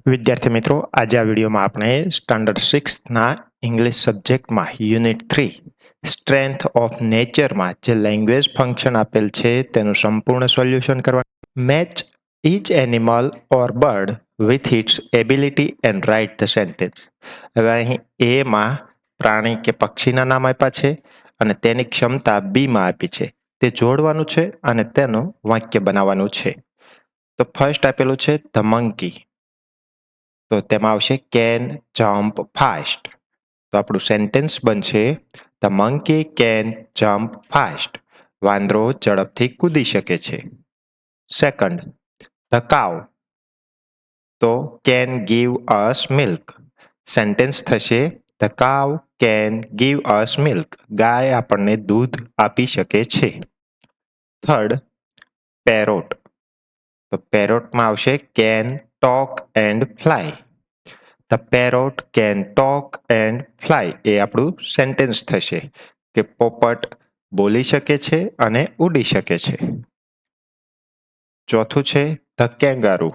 વિદ્યાર્થી મિત્રો, આજે આ વિડીયોમાં આપણે સ્ટાન્ડર્ડ 6ના ઇંગ્લિશ સબ્જેક્ટમાં યુનિટ 3 સ્ટ્રેન્થ ઓફ નેચરમાં જે લેંગ્વેજ ફંક્શન આપેલ છે તેનું સંપૂર્ણ સોલ્યુશન કરવા match each animal or bird with its ability and write the sentence. હવે અહીં એમાં પ્રાણી કે પક્ષીના નામ આપ્યા છે અને તેની ક્ષમતા બીમાં આપી છે. તે જોડવાનું છે અને તેનું વાક્ય બનાવવાનું છે. તો ફર્સ્ટ આપેલું છે ધ મંકી. તો તેમાં આવશે કેન જમ્પ ફાસ્ટ. તો આપણું સેન્ટેન્સ બનશે the monkey can jump fast. વાંદરો ઝડપથી કૂદી શકે છે. Second, the cow. તો can give us milk. Sentence થશે the cow can give us milk. ગાય આપણને દૂધ આપી શકે છે. Third, parrot. તો પેરોટમાં આવશે can talk and fly. The parrot can talk and fly. એ આપણું સેન્ટેન્સ થશે કે પોપટ બોલી શકે છે અને ઉડી શકે છે. ચોથું છે the kangaroo.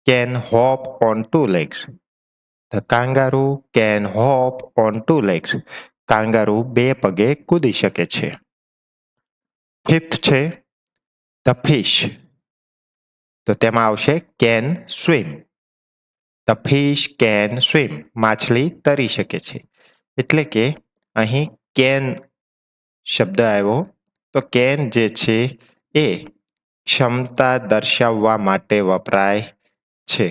Can hop on 2 legs. The kangaroo can hop on 2 legs. Kangaroo 2 પગે કૂદી શકે છે. ફિફ્થ છે ધ ફિશ. તો તેમાં આવશે can swim. The fish can swim. માછલી તરી શકે છે. એટલે કે અહીં કેન શબ્દ આવ્યો. તો કેન જે છે એ ક્ષમતા દર્શાવવા માટે વપરાય છે.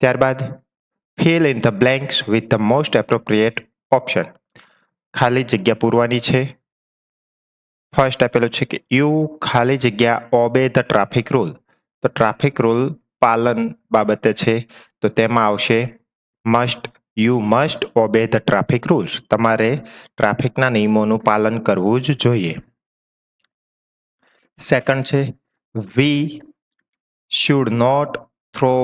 ત્યારબાદ fill in the blanks with the most appropriate option. ખાલી જગ્યા પૂરવાની છે. ફર્સ્ટ આપેલું છે કે યુ ખાલી જગ્યા ઓબે ધ ટ્રાફિક રૂલ. તો ટ્રાફિક રૂલ પાલન બાબતે છે. તો તેમાં આવશે must. You must obey the traffic rules. તમારે ટ્રાફિકના નિયમોનું પાલન કરવું જ જોઈએ. સેકન્ડ છે we should not throw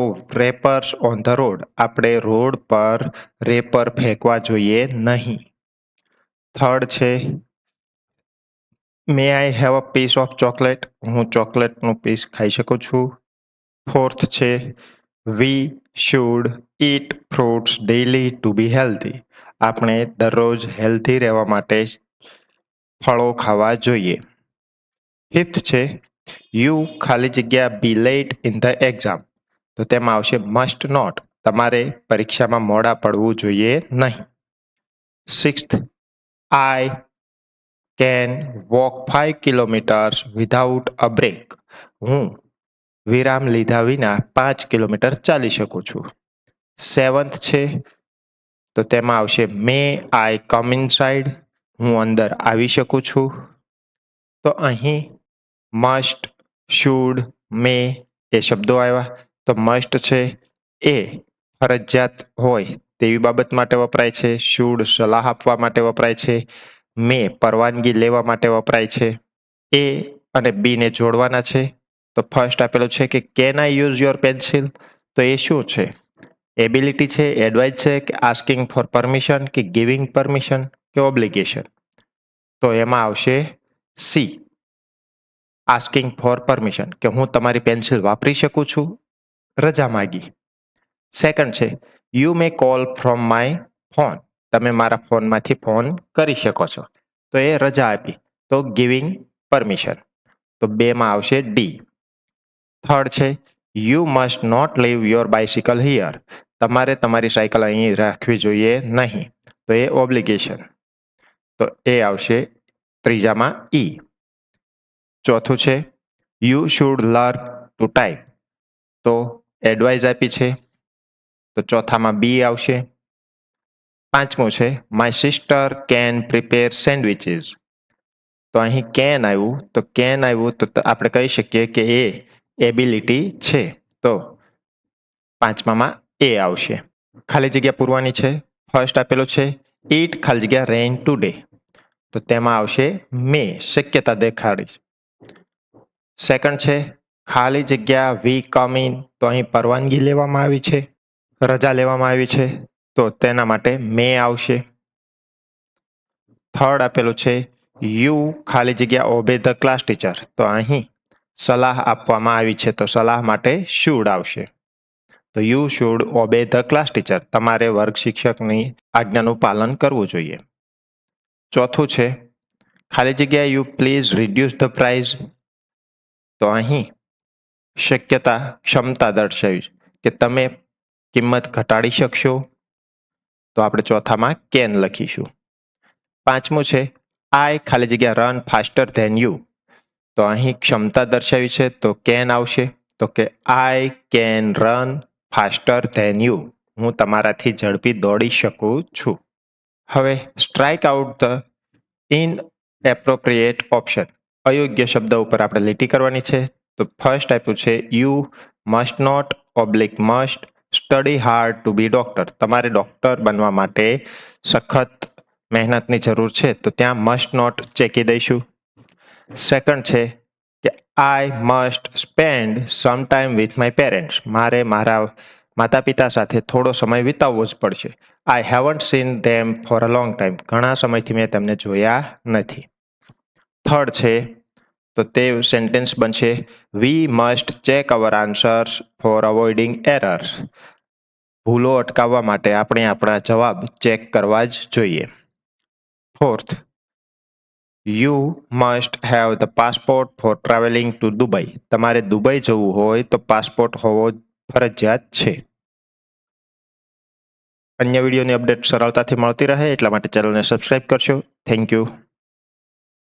wrappers on the road. આપણે રોડ પર રેપર ફેંકવા જોઈએ નહીં. થર્ડ છે may I have a piece of chocolate. હું ચોકલેટનું પીસ ખાઈ શકું છું. ફોર્થ છે we should eat fruits daily two B healthy. આપણે દરરોજ હેલ્ધી રહેવા માટે ફળો ખાવા જોઈએ. ફિફ્થ છે યુ ખાલી જગ્યા બી લેટ ઇન ધ એક્ઝામ. તો તેમાં આવશે મસ્ટ નોટ. તમારે પરીક્ષામાં મોડા પડવું જોઈએ નહીં. Sixth, I can walk 5 kilometres without a break. હું વિરામ લીધા વિના 5 કિલોમીટર ચાલી શકું છું. સેવન્થ છે તો તેમાં આવશે મે આઈ કમ ઇનસાઇડ. હું અંદર આવી શકું છું. તો અહીં મસ્ટ, શુડ, મે એ શબ્દો આવ્યા. તો મસ્ટ છે એ ફરજિયાત હોય તેવી બાબત માટે વપરાય છે. શુડ સલાહ આપવા માટે વપરાય છે. મે પરવાનગી લેવા માટે વપરાય છે. એ અને બી ને જોડવાના છે. તો ફર્સ્ટ આપેલું છે કે can I use your pencil. તો એ શું છે? એબિલિટી છે, એડવાઇસ છે કે આસ્કિંગ ફોર પરમિશન કે ગિવિંગ પરમિશન કે ઓબ્લિગેશન. તો એમાં આવશે સી, આસ્કિંગ ફોર પરમિશન, કે હું તમારી પેન્સિલ વાપરી શકું છું. રજા માગી. સેકન્ડ છે you may call from my phone. તમે મારા ફોનમાંથી ફોન કરી શકો છો. તો એ રજા આપી. તો ગિવિંગ પરમિશન. તો બેમાં આવશે ડી. થર્ડ છે you must not leave your bicycle here. તમારે તમારી સાયકલ અહીં રાખવી જોઈએ નહીં. તો એ ઓબ્લિગેશન. તો એ આવશે ત્રીજામાં ઈ. ચોથું છે you should learn to type. તો એડવાઇસ આપી છે. તો ચોથામાં બી આવશે. પાંચમું છે my sister can prepare sandwiches. તો અહીં કેન આવ્યું. તો કેન આવ્યું તો આપણે કહી શકીએ કે એ એબિલિટી છે. તો પાંચમામાં એ આવશે. ખાલી જગ્યા પૂરવાની છે. ફર્સ્ટ આપેલું છે ઈટ ખાલી જગ્યા રેઇન ટુડે. તો તેમાં આવશે મે, શક્યતા દેખાડી. સેકન્ડ છે ખાલી જગ્યા વી કમ ઇન. તો અહીં પરવાનગી લેવામાં આવી છે, રજા લેવામાં આવી છે. તો તેના માટે મે આવશે. થર્ડ આપેલું છે યુ ખાલી જગ્યા ઓબે ધ ક્લાસ ટીચર, તો અહીં સલાહ આપવામાં આવી છે તો સલાહ માટે શુડ આવશે. તો you should obey the class teacher, તમારે વર્ગ શિક્ષકની આજ્ઞાનું પાલન કરવું જોઈએ. ચોથું છે ખાલી જગ્યા you please reduce the price, તો અહીં શક્યતા ક્ષમતા દર્શાવી કે તમે કિંમત ઘટાડી શકશો, તો આપણે ચોથામાં કેન લખીશું. પાંચમું છે આઈ ખાલી જગ્યા રન ફાસ્ટર ધેન યુ, તો અહીં ક્ષમતા દર્શાવી છે તો કેન આવશે, તો કે I can run faster then you, હું તમારાથી ઝડપી દોડી શકું છું. હવે strike out the in appropriate option, અયોગ્ય શબ્દ ઉપર આપણે લીટી કરવાની છે. તો ફર્સ્ટ આપ્યું છે you must not oblique must study hard to be doctor, તમારે ડોક્ટર બનવા માટે સખત મહેનતની જરૂર છે, તો ત્યાં મસ્ટ નોટ ચેકી દઈશું. સેકન્ડ છે કે I must spend some time with my parents, મારે મારા માતા પિતા સાથે થોડો સમય વિતાવવો જ પડશે. I haven't seen them for a long time, ઘણા સમયથી મેં તેમને જોયા નથી. થર્ડ છે તો તે સેન્ટેન્સ બનશે we must check our answers for avoiding errors, ભૂલો અટકાવવા માટે આપણે આપણા જવાબ ચેક કરવા જ જોઈએ. Fourth, you must have the passport for travelling to Dubai, તમારે દુબઈ જવું હોય તો પાસપોર્ટ હોવો ફરજિયાત છે. અન્ય વિડીયોની અપડેટ સરળતાથી મળતી રહે એટલા માટે ચેનલને સબસ્ક્રાઇબ કરશો. Thank you.